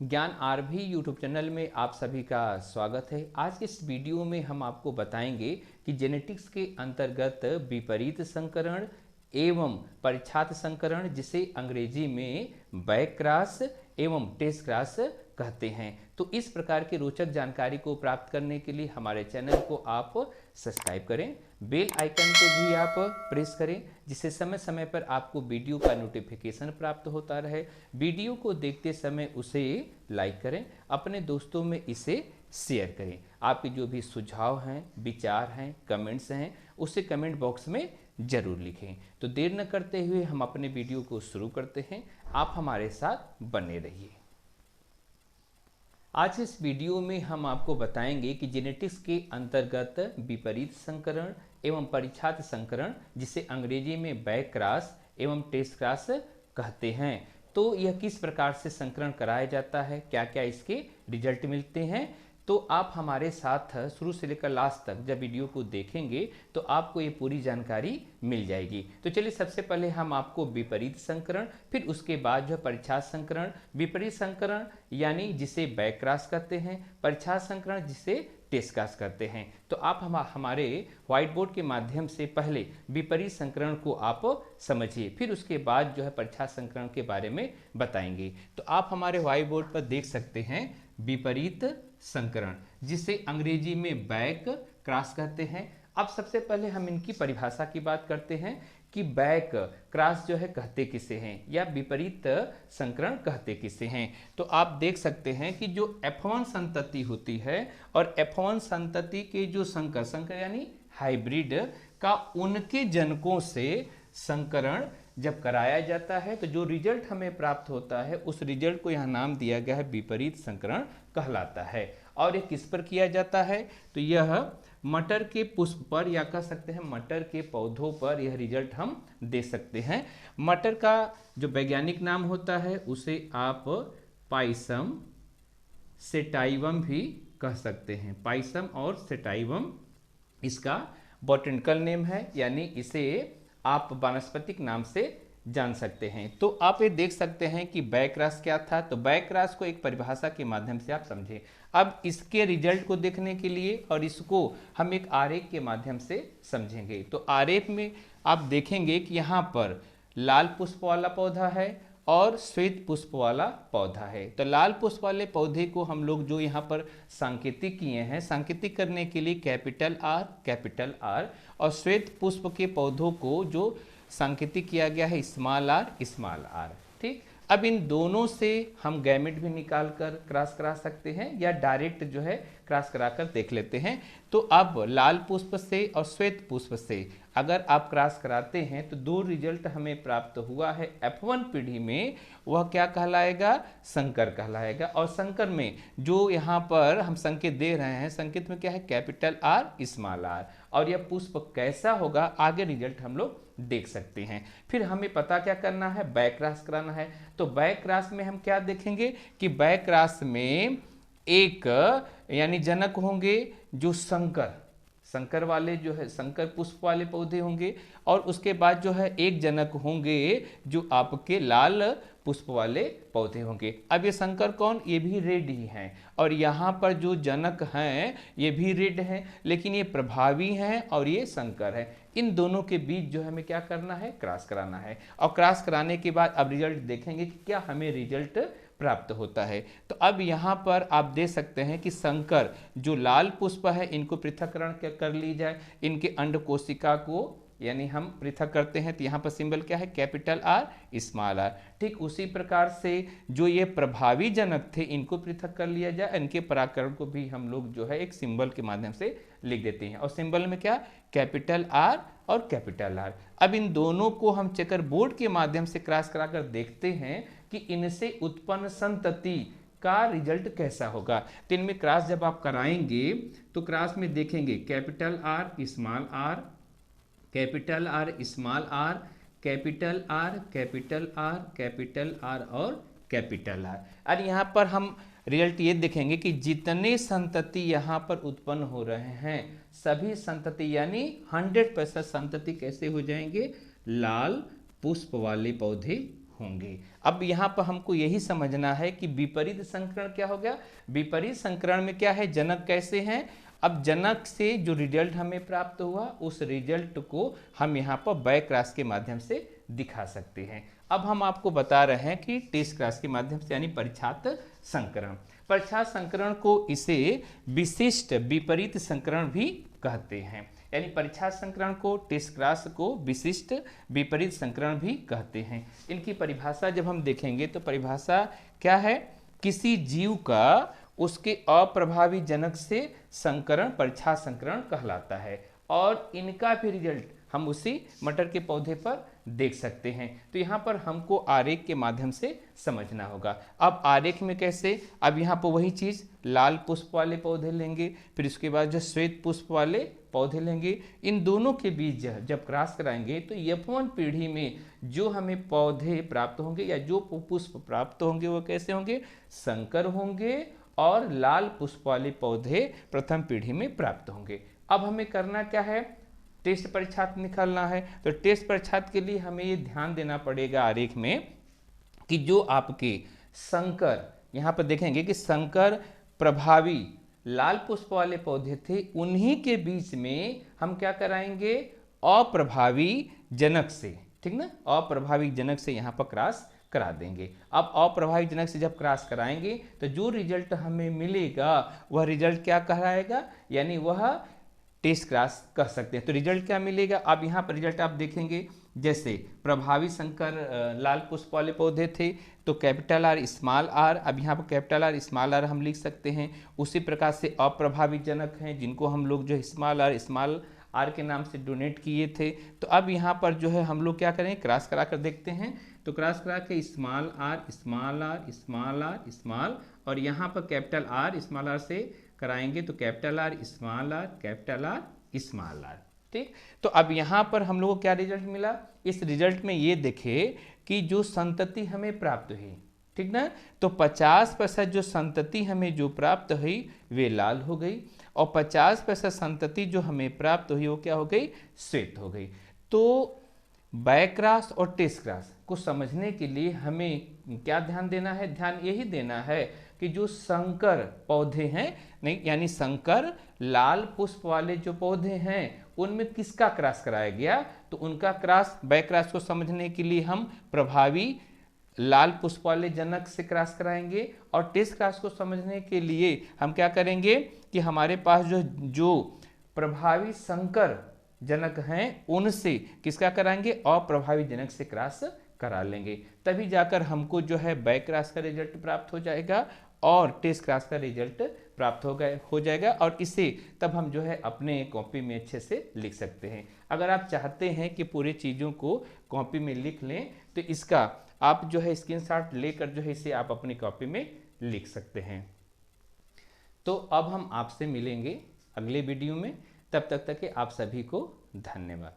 ज्ञान RV YouTube channel में आप सभी का स्वागत है। आज के इस वीडियो में हम आपको बताएंगे कि जेनेटिक्स के अंतर्गत विपरीत संकरण एवं परीक्षात संकरण, जिसे अंग्रेजी में बैक क्रॉस एवं टेस्ट क्रॉस कहते हैं। तो इस प्रकार की रोचक जानकारी को प्राप्त करने के लिए हमारे चैनल को आप सब्सक्राइब करें, बेल आइकन को भी आप प्रेस करें, जिससे समय समय पर आपको वीडियो का नोटिफिकेशन प्राप्त होता रहे। वीडियो को देखते समय उसे लाइक करें, अपने दोस्तों में इसे शेयर करें। आपके जो भी सुझाव हैं, विचार हैं, कमेंट्स हैं, उसे कमेंट बॉक्स में जरूर लिखें। तो देर न करते हुए हम अपने वीडियो को शुरू करते हैं। आप हमारे साथ बने रहिए। आज इस वीडियो में हम आपको बताएंगे कि जेनेटिक्स के अंतर्गत विपरीत संकरण एवं परीक्षात संकरण, जिसे अंग्रेजी में बैक क्रॉस एवं टेस्ट क्रॉस कहते हैं, तो यह किस प्रकार से संकरण कराया जाता है, क्या क्या इसके रिजल्ट मिलते हैं। तो आप हमारे साथ शुरू से लेकर लास्ट तक जब वीडियो को देखेंगे तो आपको ये पूरी जानकारी मिल जाएगी। तो चलिए सबसे पहले हम आपको विपरीत संकरण, फिर उसके बाद जो परीक्षात संकरण, विपरीत संकरण यानी जिसे बैक क्रॉस कहते हैं, परीक्षात संकरण जिसे टेस्ट क्रॉस करते हैं। तो आप हमारे व्हाइट बोर्ड के माध्यम से पहले विपरीत संकरण को आप समझिए, फिर उसके बाद जो है परीक्षात संकरण के बारे में बताएंगे। तो आप हमारे व्हाइट बोर्ड पर देख सकते हैं विपरीत संकरण, जिसे अंग्रेजी में बैक क्रॉस कहते हैं। अब सबसे पहले हम इनकी परिभाषा की बात करते हैं कि बैक क्रॉस जो है कहते किसे हैं या विपरीत संकरण कहते किसे हैं। तो आप देख सकते हैं कि जो F1 संतति होती है और F1 संतति के जो संकर यानी हाइब्रिड का उनके जनकों से संकरण जब कराया जाता है तो जो रिजल्ट हमें प्राप्त होता है उस रिजल्ट को यहाँ नाम दिया गया है विपरीत संकरण कहलाता है। और ये किस पर किया जाता है, तो यह मटर के पुष्प पर या कह सकते हैं मटर के पौधों पर यह रिजल्ट हम दे सकते हैं। मटर का जो वैज्ञानिक नाम होता है उसे आप पाइसम सेटाइवम भी कह सकते हैं। पाइसम और सेटाइवम इसका बॉटनिकल नेम है, यानी इसे आप वानस्पतिक नाम से जान सकते हैं। तो आप ये देख सकते हैं कि बैक क्रॉस क्या था। तो बैक क्रॉस को एक परिभाषा के माध्यम से आप समझें। अब इसके रिजल्ट को देखने के लिए और इसको हम एक आरेख के माध्यम से समझेंगे। तो आरेख में आप देखेंगे कि यहाँ पर लाल पुष्प वाला पौधा है और श्वेत पुष्प वाला पौधा है। तो लाल पुष्प वाले पौधे को हम लोग जो यहाँ पर सांकेतिक किए हैं, सांकेतिक करने के लिए कैपिटल आर, और श्वेत पुष्प के पौधों को जो सांकेतिक किया गया है स्मॉल आर। ठीक, अब इन दोनों से हम गैमेट भी निकाल कर क्रॉस करा सकते हैं या डायरेक्ट जो है क्रॉस कराकर देख लेते हैं। तो अब लाल पुष्प से और श्वेत पुष्प से अगर आप क्रॉस कराते हैं तो दो रिजल्ट हमें प्राप्त हुआ है F1 पीढ़ी में, वह क्या कहलाएगा, संकर कहलाएगा। और संकर में जो यहाँ पर हम संकेत दे रहे हैं, संकेत में क्या है, कैपिटल आर स्मॉल आर। और यह पुष्प कैसा होगा आगे रिजल्ट हम लोग देख सकते हैं। फिर हमें पता क्या करना है, बैक क्रॉस कराना है। तो बैक क्रॉस में हम क्या देखेंगे कि बैक क्रॉस में एक यानी जनक होंगे जो संकर वाले जो है संकर पुष्प वाले पौधे होंगे, और उसके बाद जो है एक जनक होंगे जो आपके लाल पुष्प वाले पौधे होंगे। अब ये संकर कौन, ये भी रेड ही हैं, और यहाँ पर जो जनक हैं ये भी रेड हैं, लेकिन ये प्रभावी हैं और ये संकर है। इन दोनों के बीच जो हमें क्या करना है, क्रॉस कराना है। और क्रॉस कराने के बाद अब रिजल्ट देखेंगे कि क्या हमें रिजल्ट प्राप्त होता है। तो अब यहाँ पर आप देख सकते हैं कि संकर जो लाल पुष्प है इनको पृथक्करण कर ली जाए, इनके अंड कोशिका को यानी हम पृथक करते हैं। तो यहाँ पर सिंबल क्या है, कैपिटल आर स्मॉल आर। ठीक उसी प्रकार से जो ये प्रभावी जनक थे इनको पृथक कर लिया जाए, इनके परागकरण को भी हम लोग जो है एक सिंबल के माध्यम से लिख देते हैं। और सिंबल में क्या, कैपिटल आर और कैपिटल आर। अब इन दोनों को हम चेकर बोर्ड के माध्यम से क्रॉस कराकर देखते हैं कि इनसे उत्पन्न संतति का रिजल्ट कैसा होगा। तो इनमें क्रॉस जब आप कराएंगे तो क्रॉस में देखेंगे capital R small R, capital R small R, capital R, capital R, capital R और कैपिटल आर। और यहाँ पर हम रिजल्ट ये देखेंगे कि जितने संतति यहाँ पर उत्पन्न हो रहे हैं सभी संतति यानी 100% संतति कैसे हो जाएंगे, लाल पुष्प वाले पौधे होंगे। अब यहाँ पर हमको यही समझना है कि विपरीत संकरण क्या हो गया। विपरीत संकरण में क्या है, जनक कैसे हैं। अब जनक से जो रिजल्ट हमें प्राप्त हुआ उस रिजल्ट को हम यहाँ पर बैक क्रॉस के माध्यम से दिखा सकते हैं। अब हम आपको बता रहे हैं कि टेस्ट क्रॉस के माध्यम से यानी परीक्षात संकरण। परीक्षात संकरण को इसे विशिष्ट विपरीत संकरण भी कहते हैं। यानी परीक्षात संकरण को, टेस्ट क्रॉस को विशिष्ट विपरीत संकरण भी कहते हैं। इनकी परिभाषा जब हम देखेंगे तो परिभाषा क्या है, किसी जीव का उसके अप्रभावी जनक से संकरण परीक्षात संकरण कहलाता है। और इनका भी रिजल्ट हम उसी मटर के पौधे पर देख सकते हैं। तो यहाँ पर हमको आरेख के माध्यम से समझना होगा। अब आरेख में कैसे, अब यहाँ पर वही चीज़, लाल पुष्प वाले पौधे लेंगे, फिर उसके बाद जो श्वेत पुष्प वाले पौधे लेंगे। इन दोनों के बीच जब क्रॉस कराएंगे तो F1 पीढ़ी में जो हमें पौधे प्राप्त होंगे या जो पुष्प प्राप्त होंगे वो कैसे होंगे, संकर होंगे। और लाल पुष्प वाले पौधे प्रथम पीढ़ी में प्राप्त होंगे। अब हमें करना क्या है, टेस्ट परीक्षात निकालना है। तो टेस्ट परीक्षात के लिए हमें ये ध्यान देना पड़ेगा आरेख में कि जो आपके संकर, यहाँ पर देखेंगे कि संकर प्रभावी लाल पुष्प वाले पौधे थे, उन्हीं के बीच में हम क्या कराएंगे, अप्रभावी जनक से, ठीक ना, अप्रभावी जनक से यहाँ पर क्रॉस करा देंगे। अब अप्रभावी जनक से जब क्रॉस कराएंगे तो जो रिजल्ट हमें मिलेगा वह रिजल्ट क्या कहलाएगा, यानी वह टेस्ट क्रॉस कह सकते हैं। तो रिजल्ट क्या मिलेगा, अब यहाँ पर रिजल्ट आप देखेंगे, जैसे प्रभावी संकर लाल पुष्प वाले पौधे थे तो कैपिटल आर स्मॉल आर, अब यहाँ पर कैपिटल आर स्मॉल आर हम लिख सकते हैं। उसी प्रकार से अप्रभावी जनक हैं जिनको हम लोग जो स्मॉल आर के नाम से डोनेट किए थे। तो अब यहाँ पर जो है हम लोग क्या करें, क्रॉस करा कर देखते हैं। तो क्रॉस करा के small R small R small R small, और यहाँ पर कैपिटल आर स्मॉल आर से कराएंगे तो capital R small R capital R small R, ठीक। तो अब यहाँ पर हम लोग को क्या रिजल्ट मिला, इस रिजल्ट में ये देखे कि जो संतति हमें प्राप्त हुई, ठीक ना, तो 50% जो संतति हमें जो प्राप्त हुई वे लाल हो गई, और 50% संतति जो हमें प्राप्त हुई वो क्या हो गई, श्वेत हो गई। तो बैक क्रॉस और टेस्ट क्रॉस को समझने के लिए हमें क्या ध्यान देना है, ध्यान यही देना है कि जो संकर पौधे हैं, नहीं यानी संकर लाल पुष्प वाले जो पौधे हैं उनमें किसका क्रॉस कराया गया, तो उनका क्रॉस, बैक क्रॉस को समझने के लिए हम प्रभावी लाल पुष्प वाले जनक से क्रॉस कराएंगे, और टेस्ट क्रॉस को समझने के लिए हम क्या करेंगे कि हमारे पास जो प्रभावी संकर जनक हैं उनसे किसका कराएंगे, अप्रभावी जनक से क्रॉस करा लेंगे। तभी जाकर हमको जो है बैक क्रॉस का रिजल्ट प्राप्त हो जाएगा और टेस्ट क्रॉस का रिजल्ट प्राप्त हो जाएगा, और इसे तब हम जो है अपने कॉपी में अच्छे से लिख सकते हैं। अगर आप चाहते हैं कि पूरे चीज़ों को कॉपी में लिख लें तो इसका आप जो है स्क्रीनशॉट लेकर जो है इसे आप अपनी कॉपी में लिख सकते हैं। तो अब हम आपसे मिलेंगे अगले वीडियो में, तब तक के आप सभी को धन्यवाद।